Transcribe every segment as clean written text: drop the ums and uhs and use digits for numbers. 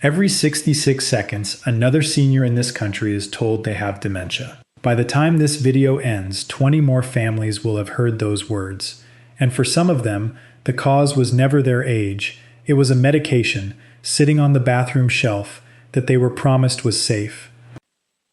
Every 66 seconds, another senior in this country is told they have dementia. By the time this video ends, 20 more families will have heard those words. And for some of them, the cause was never their age. It was a medication sitting on the bathroom shelf that they were promised was safe.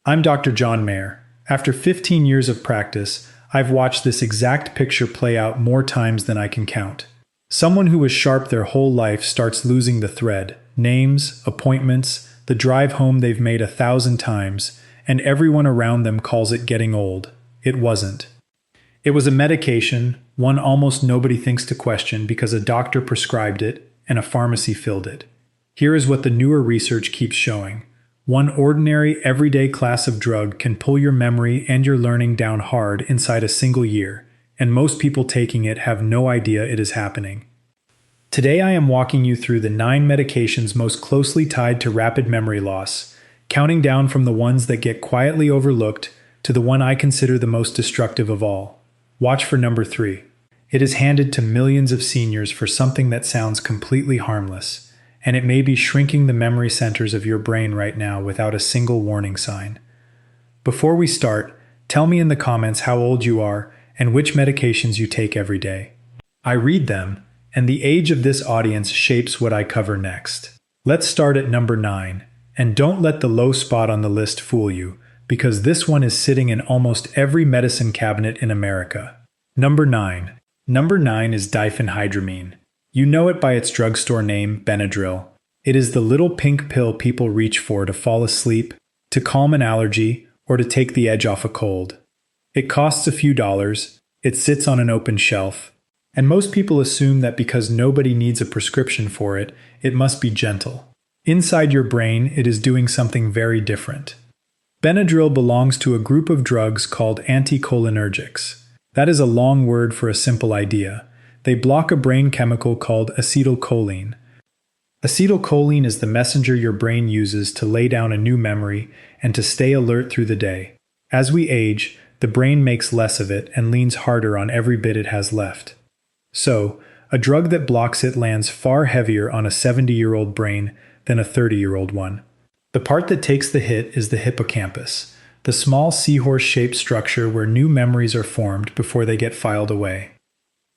I'm Dr. John Mayer. After 15 years of practice, I've watched this exact picture play out more times than I can count. Someone who was sharp their whole life starts losing the thread. Names, appointments, the drive home they've made 1,000 times, and everyone around them calls it getting old. It wasn't. It was a medication, one almost nobody thinks to question because a doctor prescribed it and a pharmacy filled it. Here is what the newer research keeps showing. One ordinary, everyday class of drug can pull your memory and your learning down hard inside a single year, and most people taking it have no idea it is happening. Today I am walking you through the 9 medications most closely tied to rapid memory loss, counting down from the ones that get quietly overlooked to the one I consider the most destructive of all. Watch for number 3. It is handed to millions of seniors for something that sounds completely harmless, and it may be shrinking the memory centers of your brain right now without a single warning sign. Before we start, tell me in the comments how old you are and which medications you take every day. I read them, and the age of this audience shapes what I cover next. Let's start at number 9, and don't let the low spot on the list fool you, because this one is sitting in almost every medicine cabinet in America. Number 9. Number 9 is diphenhydramine. You know it by its drugstore name, Benadryl. It is the little pink pill people reach for to fall asleep, to calm an allergy, or to take the edge off a cold. It costs a few dollars, it sits on an open shelf, and most people assume that because nobody needs a prescription for it, it must be gentle. Inside your brain, it is doing something very different. Benadryl belongs to a group of drugs called anticholinergics. That is a long word for a simple idea. They block a brain chemical called acetylcholine. Acetylcholine is the messenger your brain uses to lay down a new memory and to stay alert through the day. As we age, the brain makes less of it and leans harder on every bit it has left. So, a drug that blocks it lands far heavier on a 70-year-old brain than a 30-year-old one. The part that takes the hit is the hippocampus, the small seahorse-shaped structure where new memories are formed before they get filed away.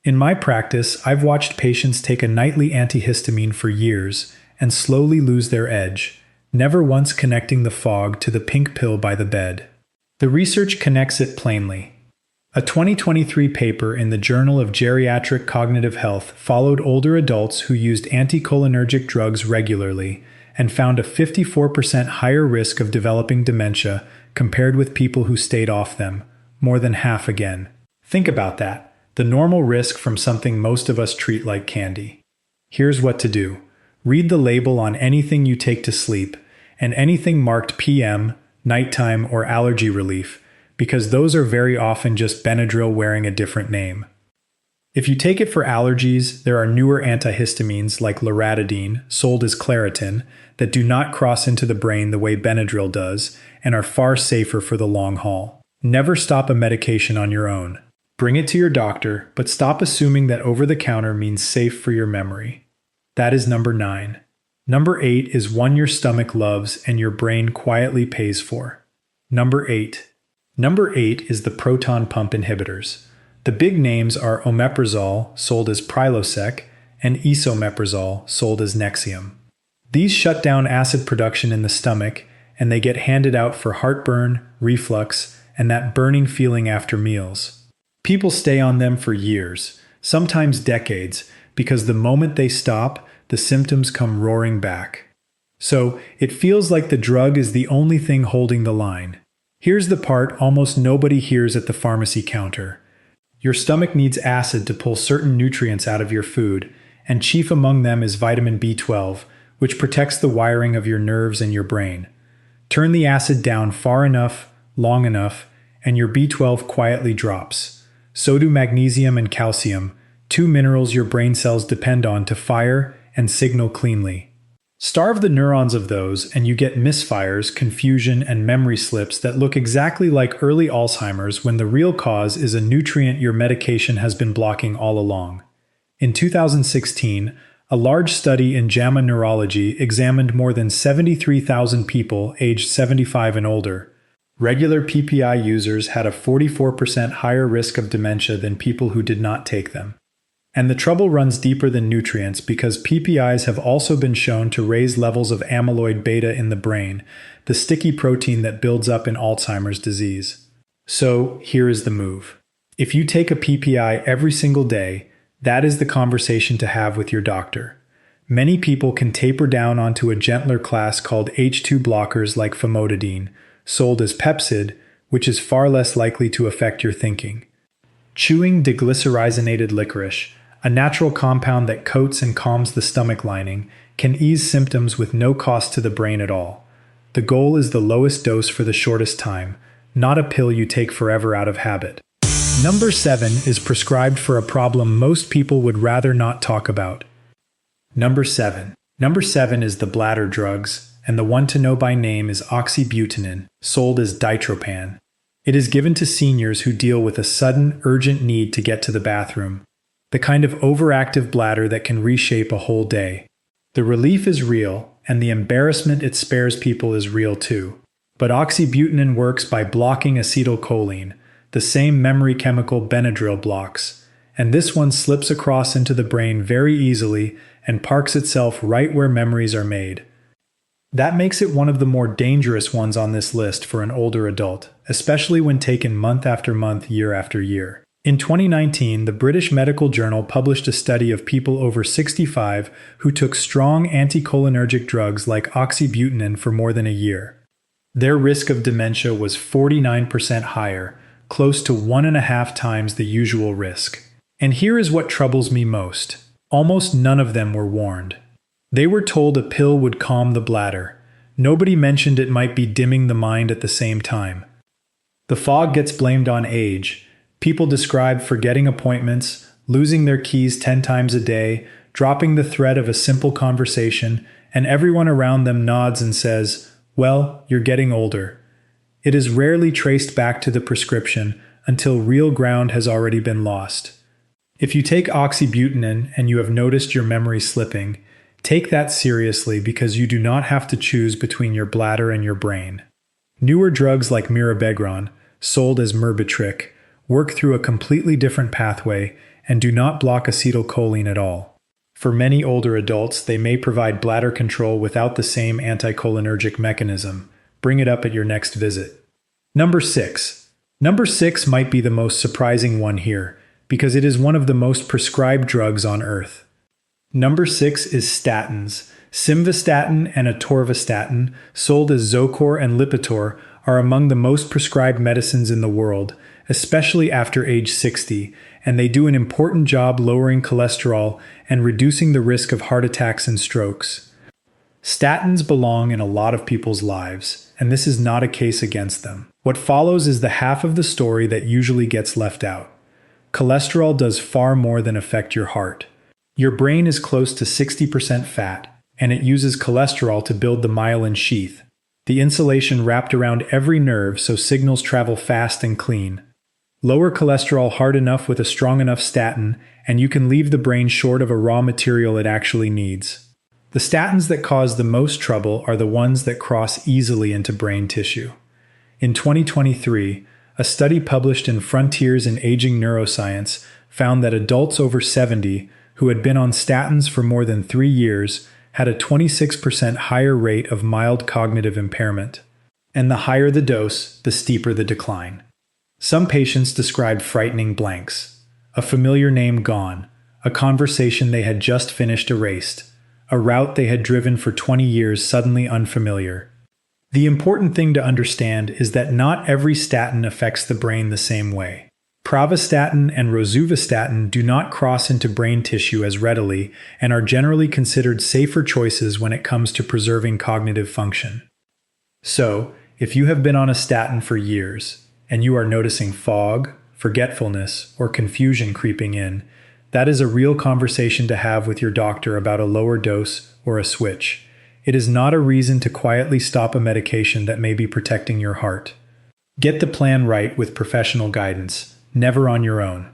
In my practice, I've watched patients take a nightly antihistamine for years and slowly lose their edge, never once connecting the fog to the pink pill by the bed. The research connects it plainly. A 2023 paper in the Journal of Geriatric Cognitive Health followed older adults who used anticholinergic drugs regularly and found a 54% higher risk of developing dementia compared with people who stayed off them, more than half again. Think about that. The normal risk from something most of us treat like candy. Here's what to do. Read the label on anything you take to sleep, and anything marked PM, nighttime, or allergy relief, because those are very often just Benadryl wearing a different name. If you take it for allergies, there are newer antihistamines like loratadine, sold as Claritin, that do not cross into the brain the way Benadryl does and are far safer for the long haul. Never stop a medication on your own. Bring it to your doctor, but stop assuming that over-the-counter means safe for your memory. That is number 9. Number 8 is one your stomach loves and your brain quietly pays for. Number 8. Number 8 is the proton pump inhibitors. The big names are omeprazole, sold as Prilosec, and esomeprazole, sold as Nexium. These shut down acid production in the stomach, and they get handed out for heartburn, reflux, and that burning feeling after meals. People stay on them for years, sometimes decades, because the moment they stop, the symptoms come roaring back. So, it feels like the drug is the only thing holding the line. Here's the part almost nobody hears at the pharmacy counter. Your stomach needs acid to pull certain nutrients out of your food, and chief among them is vitamin B12, which protects the wiring of your nerves and your brain. Turn the acid down far enough, long enough, and your B12 quietly drops. So do magnesium and calcium, 2 minerals your brain cells depend on to fire and signal cleanly. Starve the neurons of those and you get misfires, confusion, and memory slips that look exactly like early Alzheimer's when the real cause is a nutrient your medication has been blocking all along. In 2016, A large study in JAMA Neurology examined more than 73,000 people aged 75 and older. Regular PPI users had a 44% higher risk of dementia than people who did not take them. And the trouble runs deeper than nutrients because PPIs have also been shown to raise levels of amyloid beta in the brain, the sticky protein that builds up in Alzheimer's disease. So, here is the move. If you take a PPI every single day, that is the conversation to have with your doctor. Many people can taper down onto a gentler class called H2 blockers like famotidine, sold as Pepcid, which is far less likely to affect your thinking. Chewing deglycyrrhizated licorice, a natural compound that coats and calms the stomach lining, can ease symptoms with no cost to the brain at all. The goal is the lowest dose for the shortest time, not a pill you take forever out of habit. Number 7 is prescribed for a problem most people would rather not talk about. Number 7. Number 7 is the bladder drugs, and the one to know by name is oxybutynin, sold as Ditropan. It is given to seniors who deal with a sudden, urgent need to get to the bathroom, the kind of overactive bladder that can reshape a whole day. The relief is real, and the embarrassment it spares people is real too. But oxybutynin works by blocking acetylcholine, the same memory chemical Benadryl blocks, and this one slips across into the brain very easily and parks itself right where memories are made. That makes it one of the more dangerous ones on this list for an older adult, especially when taken month after month, year after year. In 2019, the British Medical Journal published a study of people over 65 who took strong anticholinergic drugs like oxybutynin for more than a year. Their risk of dementia was 49% higher, close to 1.5 times the usual risk. And here is what troubles me most. Almost none of them were warned. They were told a pill would calm the bladder. Nobody mentioned it might be dimming the mind at the same time. The fog gets blamed on age. People describe forgetting appointments, losing their keys 10 times a day, dropping the thread of a simple conversation, and everyone around them nods and says, "Well, you're getting older." It is rarely traced back to the prescription until real ground has already been lost. If you take oxybutynin and you have noticed your memory slipping, take that seriously because you do not have to choose between your bladder and your brain. Newer drugs like mirabegron, sold as Myrbetriq, work through a completely different pathway and do not block acetylcholine at all. For many older adults, they may provide bladder control without the same anticholinergic mechanism. Bring it up at your next visit. Number 6. Number 6 might be the most surprising one here, because it is one of the most prescribed drugs on Earth. Number 6 is statins. Simvastatin and atorvastatin, sold as Zocor and Lipitor, are among the most prescribed medicines in the world, especially after age 60, and they do an important job lowering cholesterol and reducing the risk of heart attacks and strokes. Statins belong in a lot of people's lives, and this is not a case against them. What follows is the half of the story that usually gets left out. Cholesterol does far more than affect your heart. Your brain is close to 60% fat, and it uses cholesterol to build the myelin sheath, the insulation wrapped around every nerve so signals travel fast and clean. Lower cholesterol hard enough with a strong enough statin, and you can leave the brain short of a raw material it actually needs. The statins that cause the most trouble are the ones that cross easily into brain tissue. In 2023, a study published in Frontiers in Aging Neuroscience found that adults over 70 who had been on statins for more than 3 years had a 26% higher rate of mild cognitive impairment. And the higher the dose, the steeper the decline. Some patients described frightening blanks, a familiar name gone, a conversation they had just finished erased, a route they had driven for 20 years suddenly unfamiliar. The important thing to understand is that not every statin affects the brain the same way. Pravastatin and rosuvastatin do not cross into brain tissue as readily and are generally considered safer choices when it comes to preserving cognitive function. So, if you have been on a statin for years, and you are noticing fog, forgetfulness, or confusion creeping in, that is a real conversation to have with your doctor about a lower dose or a switch. It is not a reason to quietly stop a medication that may be protecting your heart. Get the plan right with professional guidance, never on your own.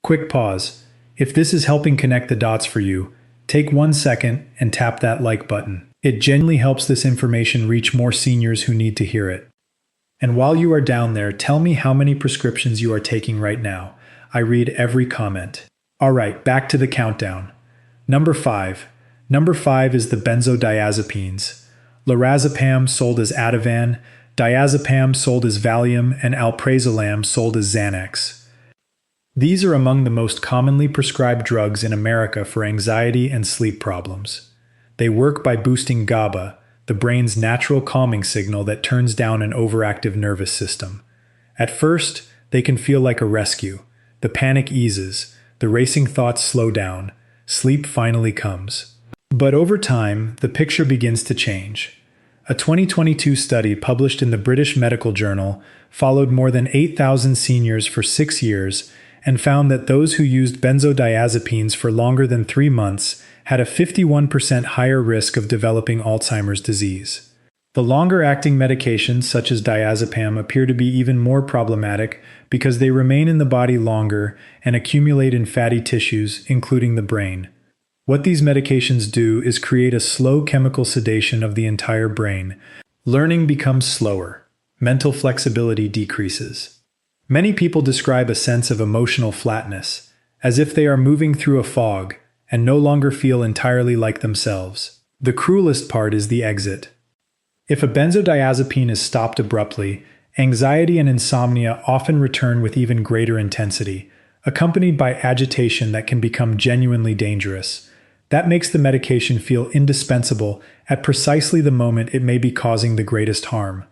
Quick pause. If this is helping connect the dots for you, Take 1 second and tap that like button. It genuinely helps this information reach more seniors who need to hear it. And while you are down there, tell me how many prescriptions you are taking right now. I read every comment. Alright, back to the countdown. Number 5. Number 5 is the benzodiazepines. Lorazepam sold as Ativan, diazepam sold as Valium, and alprazolam sold as Xanax. These are among the most commonly prescribed drugs in America for anxiety and sleep problems. They work by boosting GABA, the brain's natural calming signal that turns down an overactive nervous system. At first, they can feel like a rescue. The panic eases, the racing thoughts slow down, sleep finally comes. But over time, the picture begins to change. A 2022 study published in the British Medical Journal followed more than 8,000 seniors for 6 years and found that those who used benzodiazepines for longer than 3 months had a 51% higher risk of developing Alzheimer's disease. The longer-acting medications such as diazepam appear to be even more problematic because they remain in the body longer and accumulate in fatty tissues, including the brain. What these medications do is create a slow chemical sedation of the entire brain. Learning becomes slower. Mental flexibility decreases. Many people describe a sense of emotional flatness, as if they are moving through a fog and no longer feel entirely like themselves. The cruelest part is the exit. If a benzodiazepine is stopped abruptly, anxiety and insomnia often return with even greater intensity, accompanied by agitation that can become genuinely dangerous. That makes the medication feel indispensable at precisely the moment it may be causing the greatest harm.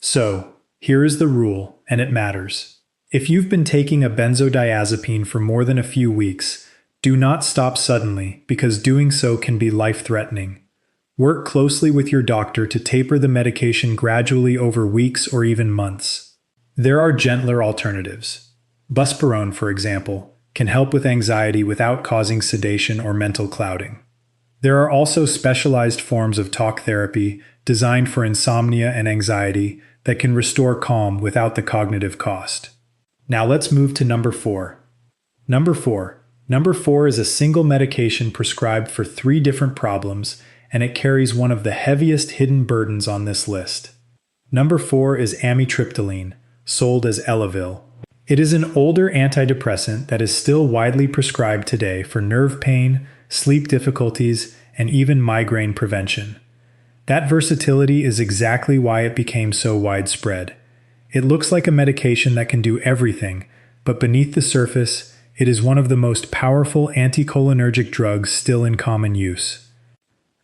So, here is the rule, and it matters. If you've been taking a benzodiazepine for more than a few weeks, do not stop suddenly, because doing so can be life-threatening. Work closely with your doctor to taper the medication gradually over weeks or even months. There are gentler alternatives. Buspirone, for example, can help with anxiety without causing sedation or mental clouding. There are also specialized forms of talk therapy designed for insomnia and anxiety that can restore calm without the cognitive cost. Now let's move to number 4. Number 4. Number 4 is a single medication prescribed for 3 different problems, and it carries one of the heaviest hidden burdens on this list. Number 4 is amitriptyline, sold as Elavil. It is an older antidepressant that is still widely prescribed today for nerve pain, sleep difficulties, and even migraine prevention. That versatility is exactly why it became so widespread. It looks like a medication that can do everything, but beneath the surface, it is one of the most powerful anticholinergic drugs still in common use.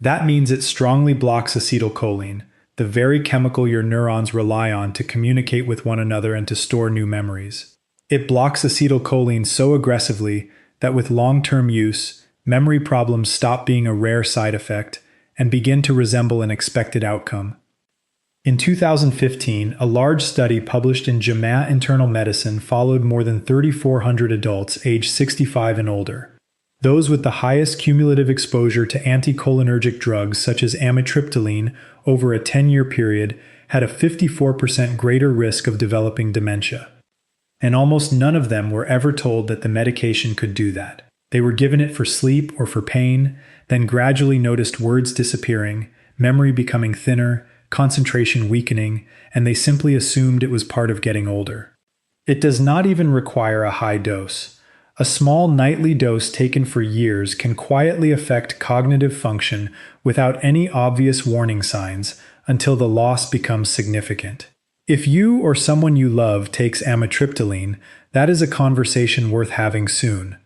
That means it strongly blocks acetylcholine, the very chemical your neurons rely on to communicate with one another and to store new memories. It blocks acetylcholine so aggressively that with long-term use, memory problems stop being a rare side effect and begin to resemble an expected outcome. In 2015, a large study published in JAMA Internal Medicine followed more than 3,400 adults aged 65 and older. Those with the highest cumulative exposure to anticholinergic drugs such as amitriptyline over a 10-year period had a 54% greater risk of developing dementia. And almost none of them were ever told that the medication could do that. They were given it for sleep or for pain, then gradually noticed words disappearing, memory becoming thinner, concentration weakening, and they simply assumed it was part of getting older. It does not even require a high dose. A small nightly dose taken for years can quietly affect cognitive function without any obvious warning signs until the loss becomes significant. If you or someone you love takes amitriptyline, that is a conversation worth having soon.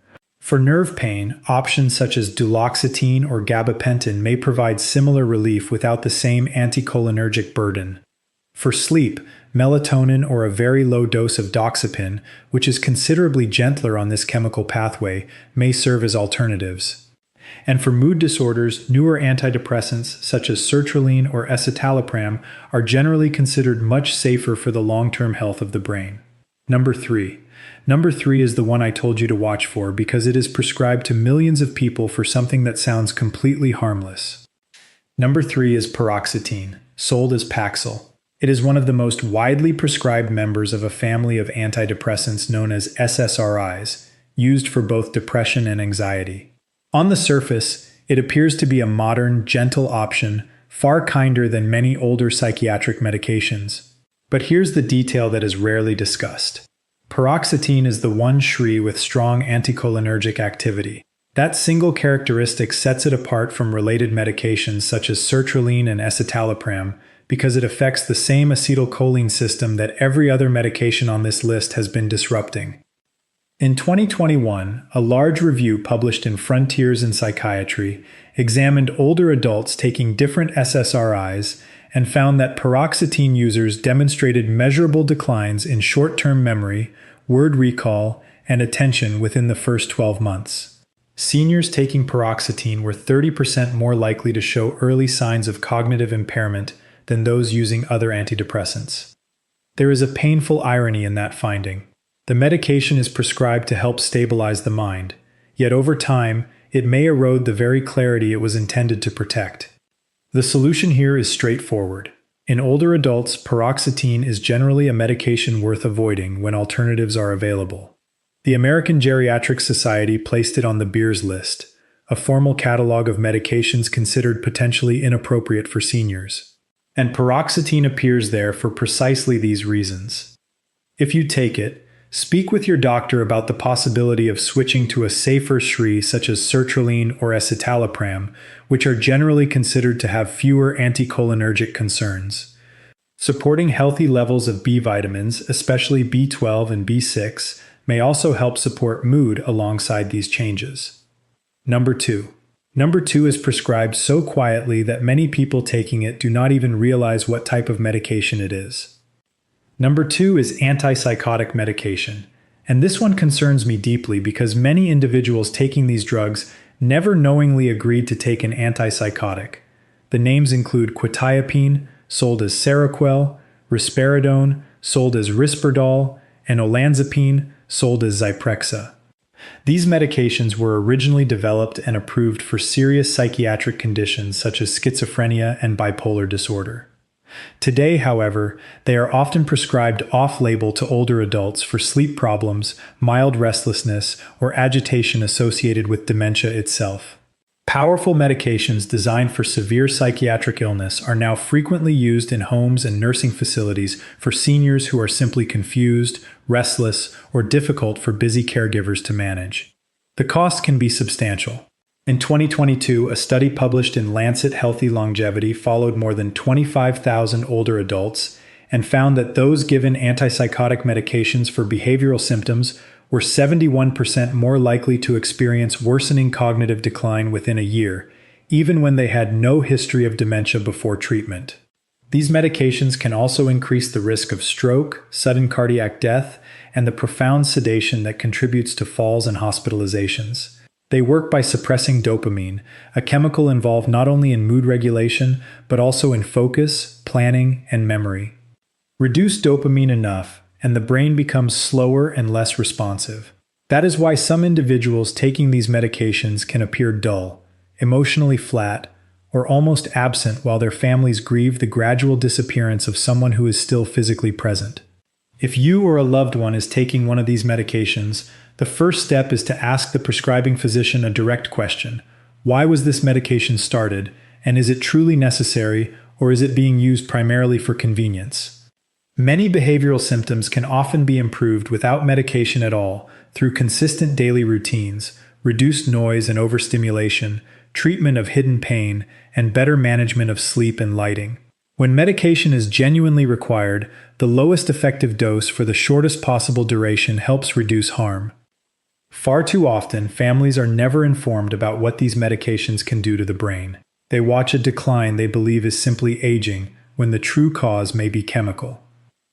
For nerve pain, options such as duloxetine or gabapentin may provide similar relief without the same anticholinergic burden. For sleep, melatonin or a very low dose of doxepin, which is considerably gentler on this chemical pathway, may serve as alternatives. And for mood disorders, newer antidepressants such as sertraline or escitalopram are generally considered much safer for the long-term health of the brain. Number 3. Number 3 is the one I told you to watch for because it is prescribed to millions of people for something that sounds completely harmless. Number 3 is paroxetine, sold as Paxil. It is one of the most widely prescribed members of a family of antidepressants known as SSRIs, used for both depression and anxiety. On the surface, It appears to be a modern, gentle option, far kinder than many older psychiatric medications. But here's the detail that is rarely discussed. Paroxetine is the one SRI with strong anticholinergic activity. That single characteristic sets it apart from related medications such as sertraline and escitalopram because it affects the same acetylcholine system that every other medication on this list has been disrupting. In 2021, a large review published in Frontiers in Psychiatry examined older adults taking different SSRIs and found that paroxetine users demonstrated measurable declines in short-term memory, word recall, and attention within the first 12 months. Seniors taking paroxetine were 30% more likely to show early signs of cognitive impairment than those using other antidepressants. There is a painful irony in that finding. The medication is prescribed to help stabilize the mind, yet over time, it may erode the very clarity it was intended to protect. The solution here is straightforward. In older adults, paroxetine is generally a medication worth avoiding when alternatives are available. The American Geriatric Society placed it on the Beers list, a formal catalog of medications considered potentially inappropriate for seniors. And paroxetine appears there for precisely these reasons. If you take it, speak with your doctor about the possibility of switching to a safer SRI such as sertraline or escitalopram, which are generally considered to have fewer anticholinergic concerns. Supporting healthy levels of B vitamins, especially B12 and B6, may also help support mood alongside these changes. Number 2. Number 2 is prescribed so quietly that many people taking it do not even realize what type of medication it is. Number 2 is antipsychotic medication, and this one concerns me deeply because many individuals taking these drugs never knowingly agreed to take an antipsychotic. The names include quetiapine, sold as Seroquel, risperidone, sold as Risperdal, and olanzapine, sold as Zyprexa. These medications were originally developed and approved for serious psychiatric conditions such as schizophrenia and bipolar disorder. Today, however, they are often prescribed off-label to older adults for sleep problems, mild restlessness, or agitation associated with dementia itself. Powerful medications designed for severe psychiatric illness are now frequently used in homes and nursing facilities for seniors who are simply confused, restless, or difficult for busy caregivers to manage. The cost can be substantial. In 2022, a study published in Lancet Healthy Longevity followed more than 25,000 older adults and found that those given antipsychotic medications for behavioral symptoms were 71% more likely to experience worsening cognitive decline within a year, even when they had no history of dementia before treatment. These medications can also increase the risk of stroke, sudden cardiac death, and the profound sedation that contributes to falls and hospitalizations. They work by suppressing dopamine, a chemical involved not only in mood regulation, but also in focus, planning, and memory. Reduce dopamine enough, and the brain becomes slower and less responsive. That is why some individuals taking these medications can appear dull, emotionally flat, or almost absent while their families grieve the gradual disappearance of someone who is still physically present. If you or a loved one is taking one of these medications, the first step is to ask the prescribing physician a direct question. Why was this medication started, and is it truly necessary, or is it being used primarily for convenience? Many behavioral symptoms can often be improved without medication at all through consistent daily routines, reduced noise and overstimulation, treatment of hidden pain, and better management of sleep and lighting. When medication is genuinely required, the lowest effective dose for the shortest possible duration helps reduce harm. Far too often, families are never informed about what these medications can do to the brain. They watch a decline they believe is simply aging, when the true cause may be chemical.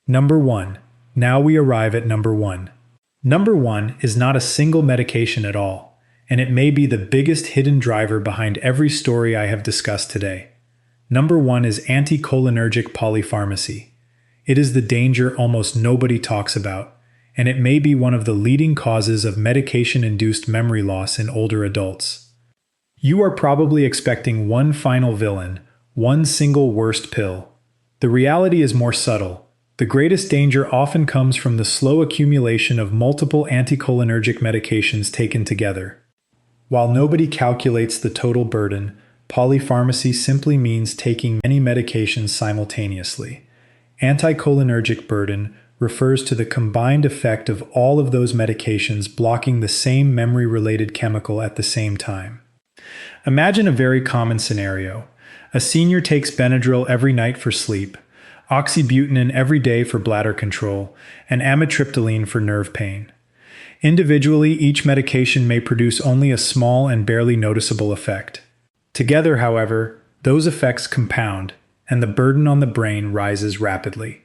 Number 1. Now we arrive at number 1. Number 1 is not a single medication at all, and it may be the biggest hidden driver behind every story I have discussed today. Number 1 is anticholinergic polypharmacy. It is the danger almost nobody talks about, and it may be one of the leading causes of medication-induced memory loss in older adults. You are probably expecting one final villain, one single worst pill. The reality is more subtle. The greatest danger often comes from the slow accumulation of multiple anticholinergic medications taken together. While nobody calculates the total burden, polypharmacy simply means taking many medications simultaneously. Anticholinergic burden refers to the combined effect of all of those medications blocking the same memory-related chemical at the same time. Imagine a very common scenario. A senior takes Benadryl every night for sleep, oxybutynin every day for bladder control, and amitriptyline for nerve pain. Individually, each medication may produce only a small and barely noticeable effect. Together, however, those effects compound, and the burden on the brain rises rapidly.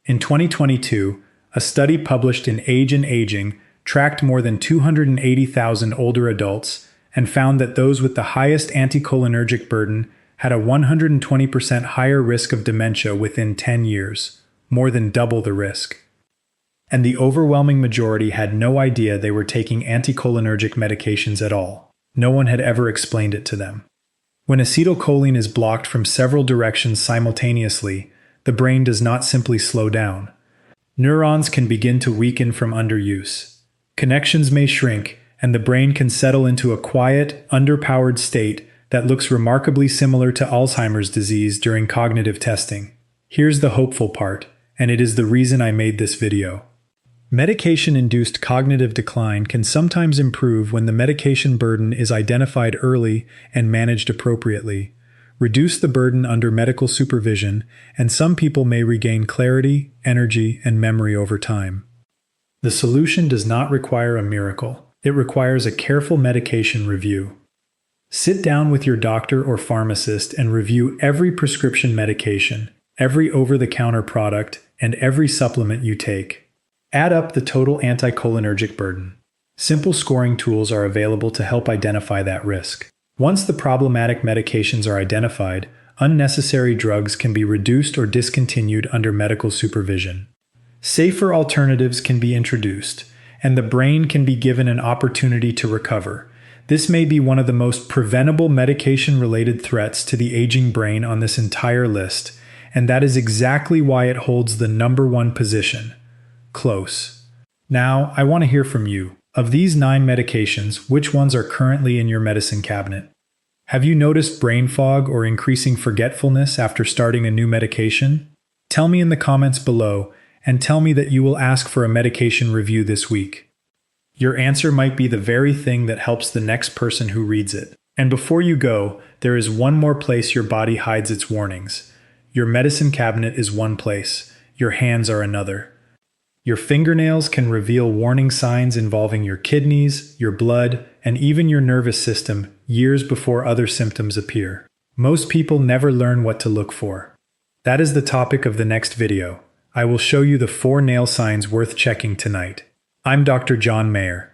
In 2022, a study published in Age and Aging tracked more than 280,000 older adults and found that those with the highest anticholinergic burden had a 120% higher risk of dementia within 10 years, more than double the risk. And the overwhelming majority had no idea they were taking anticholinergic medications at all. No one had ever explained it to them. When acetylcholine is blocked from several directions simultaneously, the brain does not simply slow down. Neurons can begin to weaken from underuse. Connections may shrink, and the brain can settle into a quiet, underpowered state that looks remarkably similar to Alzheimer's disease during cognitive testing. Here's the hopeful part, and it is the reason I made this video. Medication-induced cognitive decline can sometimes improve when the medication burden is identified early and managed appropriately. Reduce the burden under medical supervision, and some people may regain clarity, energy, and memory over time. The solution does not require a miracle. It requires a careful medication review. Sit down with your doctor or pharmacist and review every prescription medication, every over-the-counter product, and every supplement you take. Add up the total anticholinergic burden. Simple scoring tools are available to help identify that risk. Once the problematic medications are identified, unnecessary drugs can be reduced or discontinued under medical supervision. Safer alternatives can be introduced, and the brain can be given an opportunity to recover. This may be one of the most preventable medication-related threats to the aging brain on this entire list, and that is exactly why it holds the #1 position. Close. Now, I want to hear from you. Of these 9 medications, which ones are currently in your medicine cabinet? Have you noticed brain fog or increasing forgetfulness after starting a new medication? Tell me in the comments below, and tell me that you will ask for a medication review this week. Your answer might be the very thing that helps the next person who reads it. And before you go, there is one more place your body hides its warnings. Your medicine cabinet is one place. Your hands are another. Your fingernails can reveal warning signs involving your kidneys, your blood, and even your nervous system years before other symptoms appear. Most people never learn what to look for. That is the topic of the next video. I will show you the 4 nail signs worth checking tonight. I'm Dr. John Mayer.